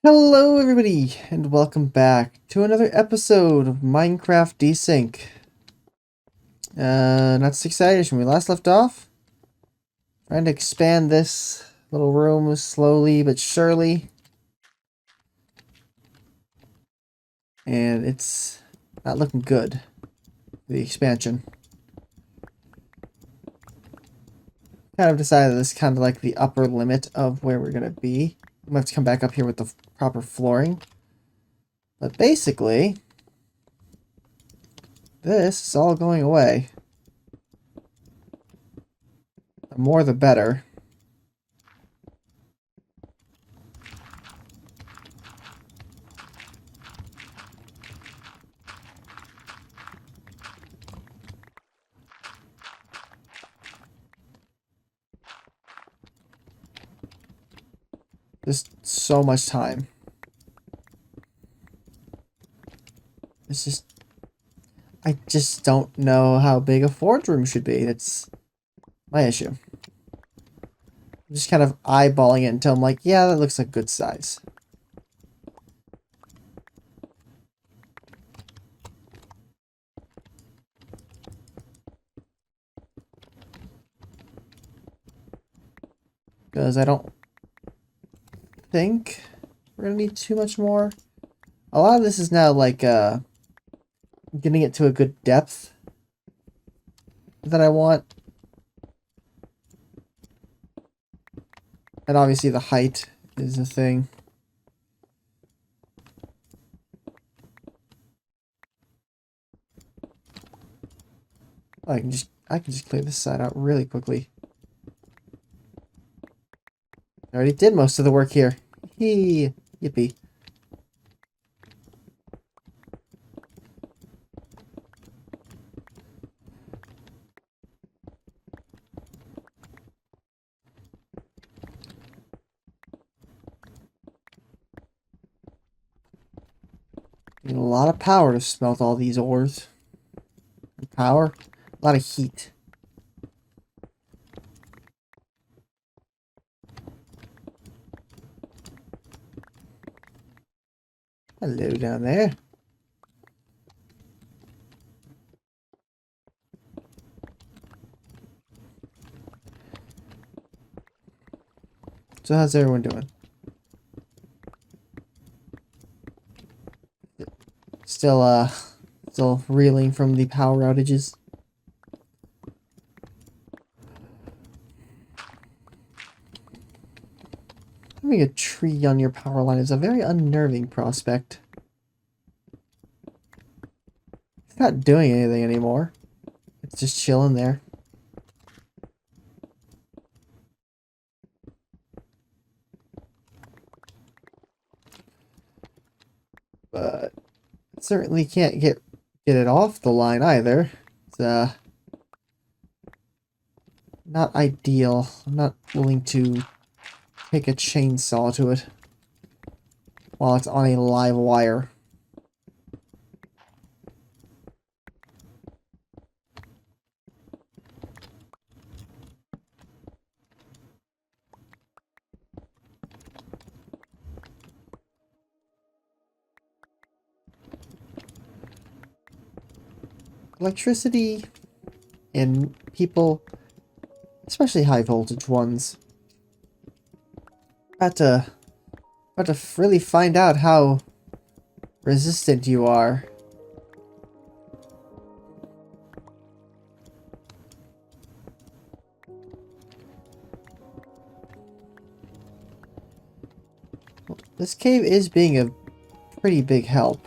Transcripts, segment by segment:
Hello everybody, and welcome back to another episode of Minecraft Desync. Not 6 hours when we last left off. Trying to expand this little room slowly but surely. And it's not looking good, the expansion. Kind of decided this is kind of like the upper limit of where we're going to be. I'm going to have to come back up here with the proper flooring. But basically, this is all going away. The more the better. There's so much time. It's just... I just don't know how big a forge room should be. That's my issue. I'm just kind of eyeballing it until I'm like, yeah, that looks like good size. Because I don't think we're going to need too much more. A lot of this is now like getting it to a good depth that I want. And obviously the height is a thing. I can just clear this side out really quickly. I already did most of the work here. Yippee. Need a lot of power to smelt all these ores. Power, a lot of heat. Hello down there. So how's everyone doing? Still reeling from the power outages. Having a tree on your power line is a very unnerving prospect. It's not doing anything anymore. It's just chilling there. But certainly can't get it off the line either. It's not ideal. I'm not willing to take a chainsaw to it while it's on a live wire. Electricity and people, especially high voltage ones, about to really find out how resistant you are. Well, this cave is being a pretty big help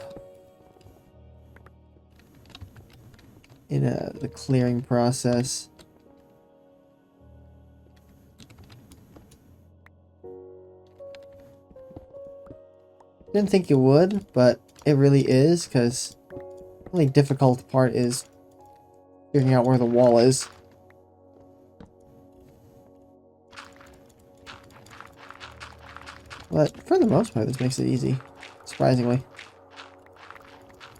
in the clearing process. Didn't think it would, but it really is, because the only difficult part is figuring out where the wall is. But for the most part, this makes it easy, surprisingly.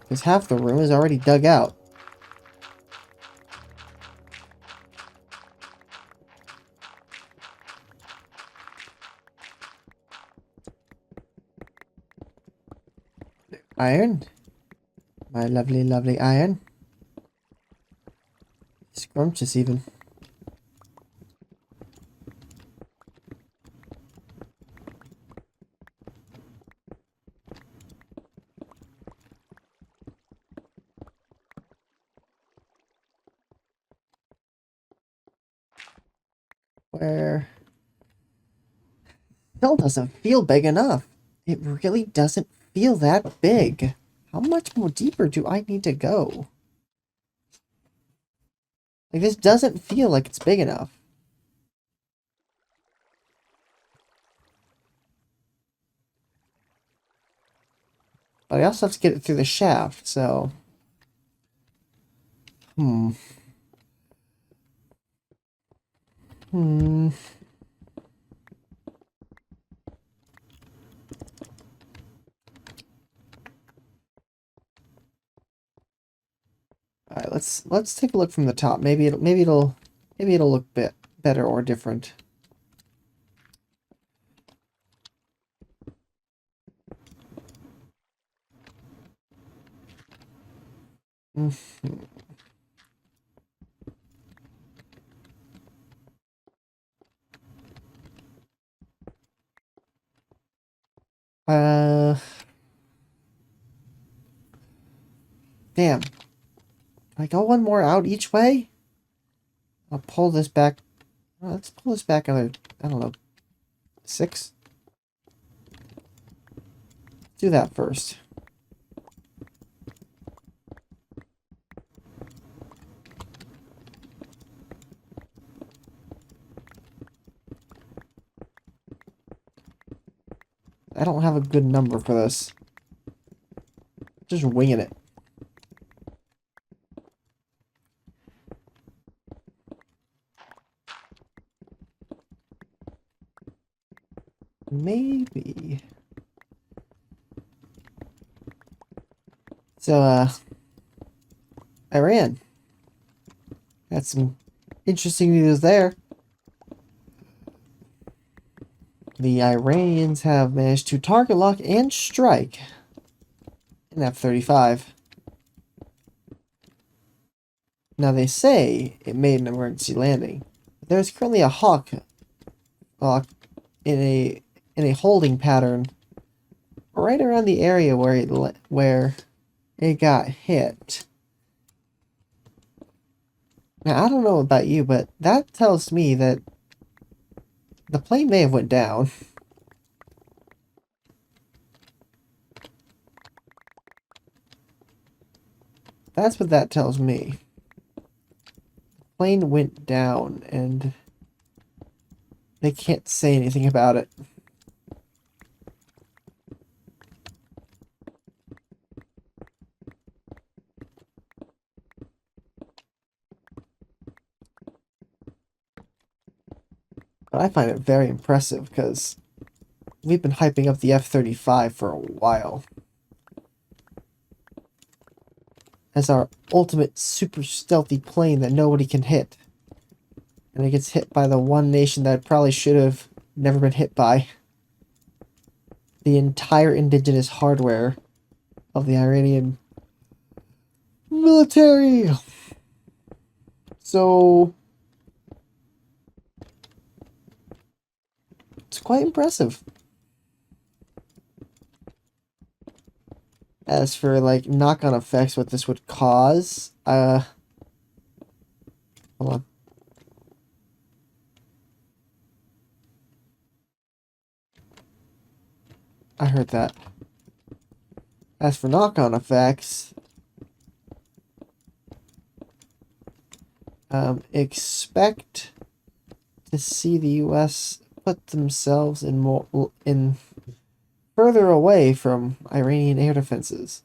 Because half the room is already dug out. Iron. My lovely, lovely iron. Scrumptious even. Where still doesn't feel big enough. It really doesn't feel that big. How much more deeper do I need to go? Like, this doesn't feel like it's big enough. But I also have to get it through the shaft, so... Hmm. All right, let's take a look from the top. Maybe it'll look better or different. Damn. Can I go one more out each way? I'll pull this back. Let's pull this back another, I don't know, 6? Do that first. I don't have a good number for this. Just winging it. Maybe. So, Iran. Got some interesting news there. The Iranians have managed to target lock and strike an F35. Now they say it made an emergency landing. There's currently a Hawk in a holding pattern right around the area where it got hit. Now I don't know about you, but that tells me that the plane may have went down. That's what that tells me. The plane went down and they can't say anything about it. But I find it very impressive because we've been hyping up the F35 for a while as our ultimate super stealthy plane that nobody can hit. And it gets hit by the one nation that probably should have never been hit by. The entire indigenous hardware of the Iranian military. So it's quite impressive. As for like knock-on effects, what this would cause, hold on. I heard that. As for knock-on effects, expect to see the U.S. put themselves in further away from Iranian air defenses.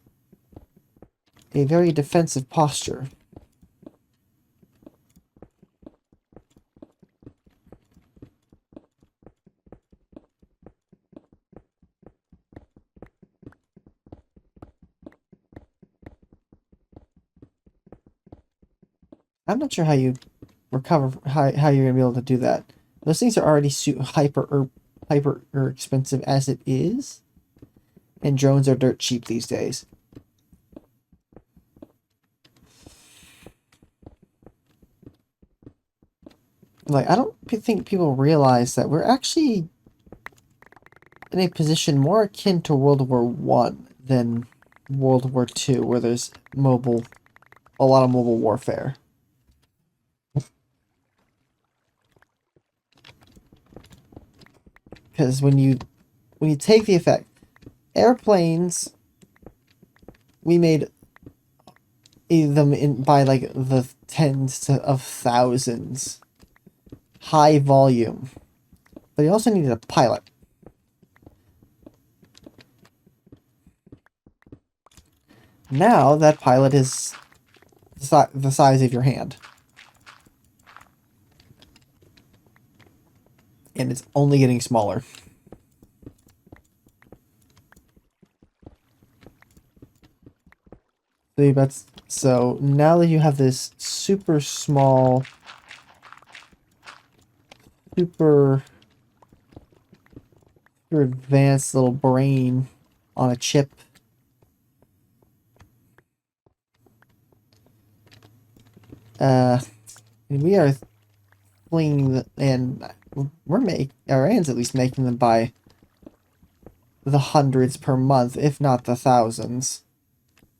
A very defensive posture. I'm not sure how you recover, how you're gonna be able to do that. Those things are already hyper expensive as it is. And drones are dirt cheap these days. Like, I don't think people realize that we're actually in a position more akin to World War One than World War Two, where there's a lot of mobile warfare. Because when you take the effect, airplanes, we made them by like the tens of thousands, high volume, but you also needed a pilot. Now that pilot is the size of your hand, and it's only getting smaller. So now that you have this super small, super advanced little brain on a chip, we are flinging Iran's at least making them by the hundreds per month, if not the thousands.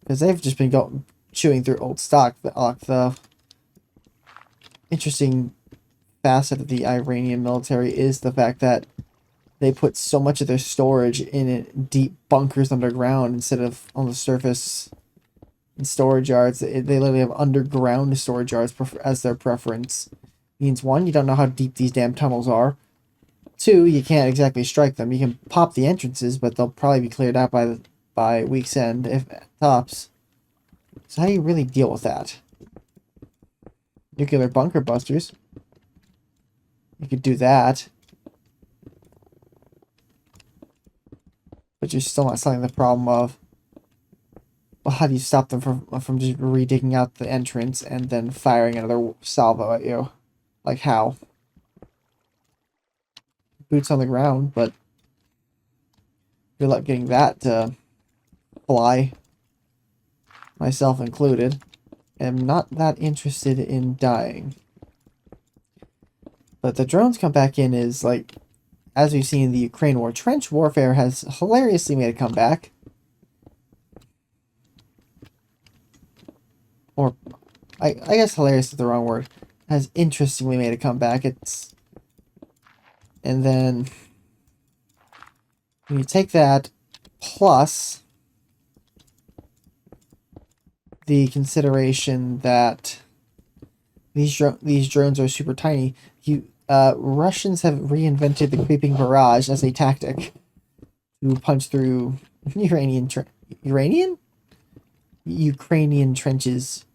Because they've just been chewing through old stock. The interesting facet of the Iranian military is the fact that they put so much of their storage in deep bunkers underground instead of on the surface in storage yards. They literally have underground storage yards as their preference. Means one, you don't know how deep these damn tunnels are. Two, you can't exactly strike them. You can pop the entrances, but they'll probably be cleared out by week's end, if tops. So how do you really deal with that? Nuclear bunker busters. You could do that. But you're still not solving the problem of, well, how do you stop them from just redigging out the entrance and then firing another salvo at you? Like how? Boots on the ground, but good luck getting that to fly, myself included. Am not that interested in dying. But the drones come back in is like, as we've seen in the Ukraine war, trench warfare has hilariously made a comeback. Or, I guess hilarious is the wrong word. Has interestingly made a comeback. And then when you take that plus the consideration that these drones are super tiny, Russians have reinvented the creeping barrage as a tactic to punch through Ukrainian trenches.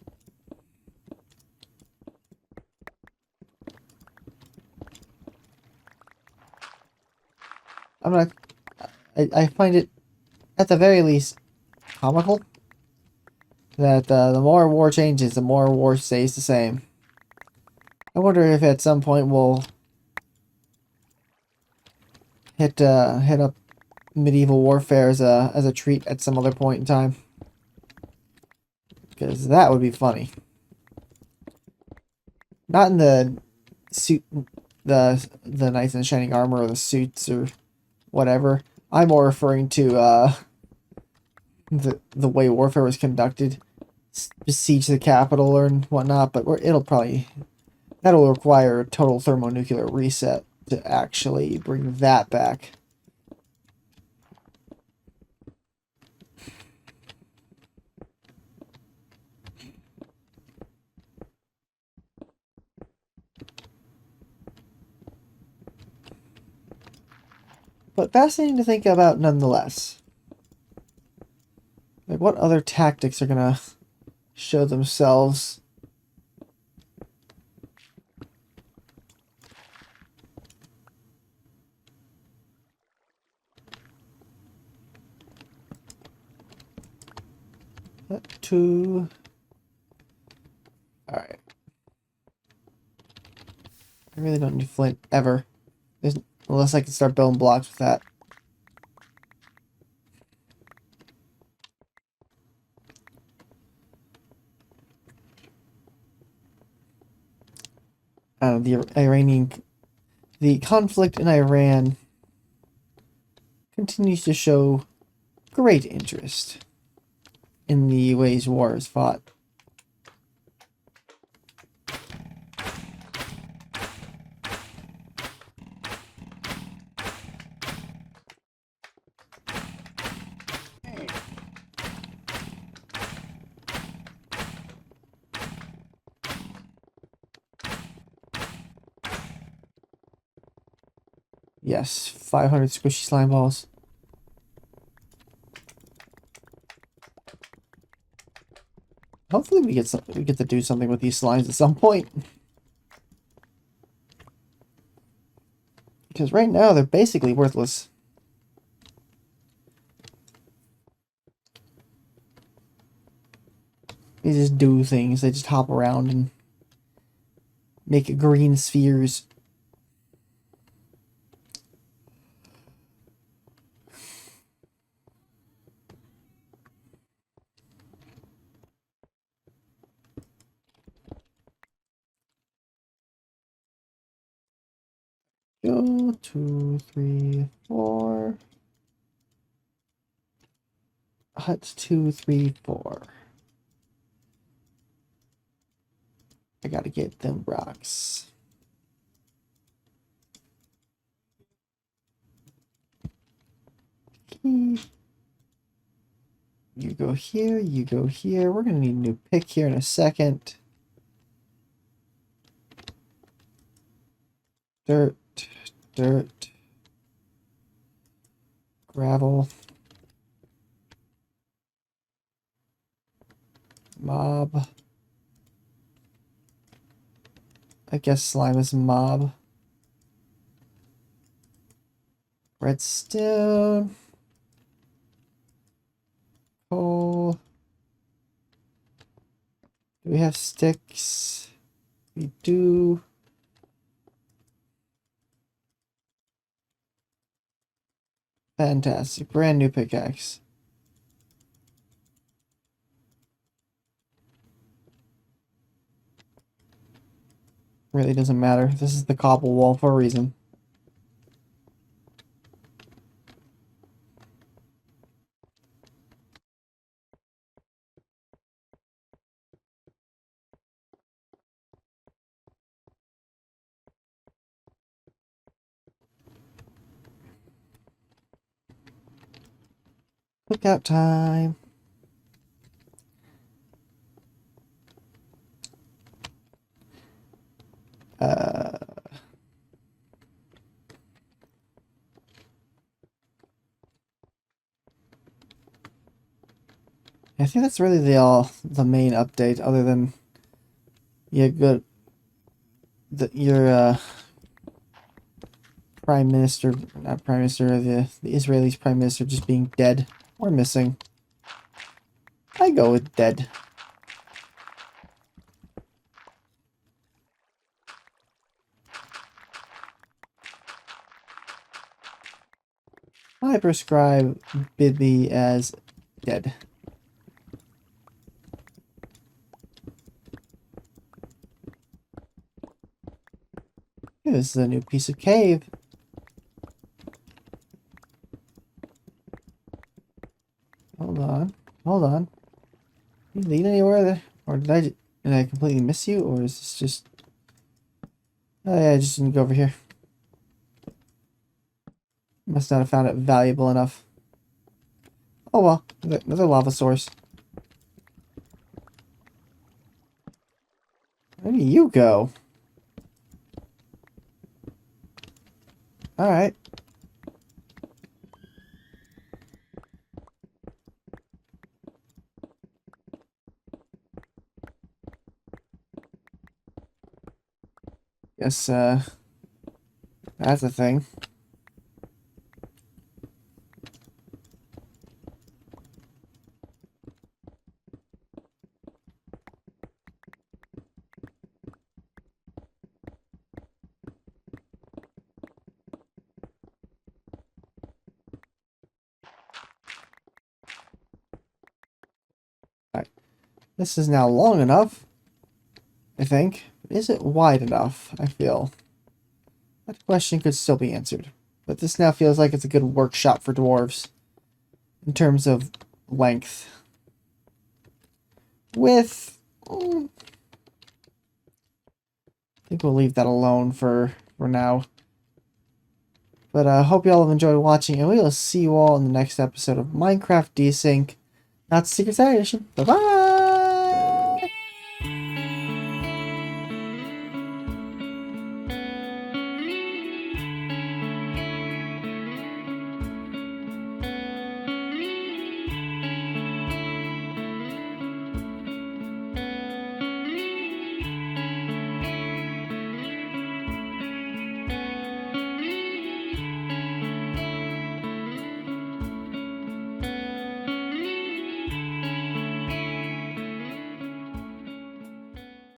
I find it, at the very least, comical that the more war changes, the more war stays the same. I wonder if at some point we'll hit up medieval warfare as a treat at some other point in time, because that would be funny. Not in the suit, the knights in shining armor or the suits or whatever. I'm more referring to the way warfare was conducted, besiege the capital and whatnot. But that'll require a total thermonuclear reset to actually bring that back. But fascinating to think about nonetheless. Like, what other tactics are gonna show themselves? Alright. I really don't need flint ever. Unless I can start building blocks with that. the conflict in Iran continues to show great interest in the ways war is fought. Yes, 500 squishy slime balls. Hopefully we get to do something with these slimes at some point. Because right now they're basically worthless. They just do things. They just hop around and make green spheres. Go 2, 3, 4. Hut 2, 3, 4. I gotta get them rocks. You go here, you go here. We're gonna need a new pick here in a second. Dirt, dirt, gravel, mob. I guess slime is mob. Redstone. Coal. Do we have sticks? We do. Fantastic. Brand new pickaxe. Really doesn't matter. This is the cobble wall for a reason. Cookout time. I think that's really the main update, other than your prime minister, not prime minister, the Israelis prime minister just being dead or missing. I go with dead. I prescribe Bibi as dead. This is a new piece of cave. Hold on. Hold on. You lead anywhere there? Or did I completely miss you? Or is this just... Oh yeah, I just didn't go over here. Must not have found it valuable enough. Oh well, another lava source. Where do you go? Alright. Guess, that's a thing. Alright. This is now long enough, I think. is it wide enough, I feel? That question could still be answered. But this now feels like it's a good workshop for dwarves in terms of length. Width, I think we'll leave that alone for now. But I hope you all have enjoyed watching, and we will see you all in the next episode of Minecraft Desync, not Secret Saturday Edition. Bye-bye!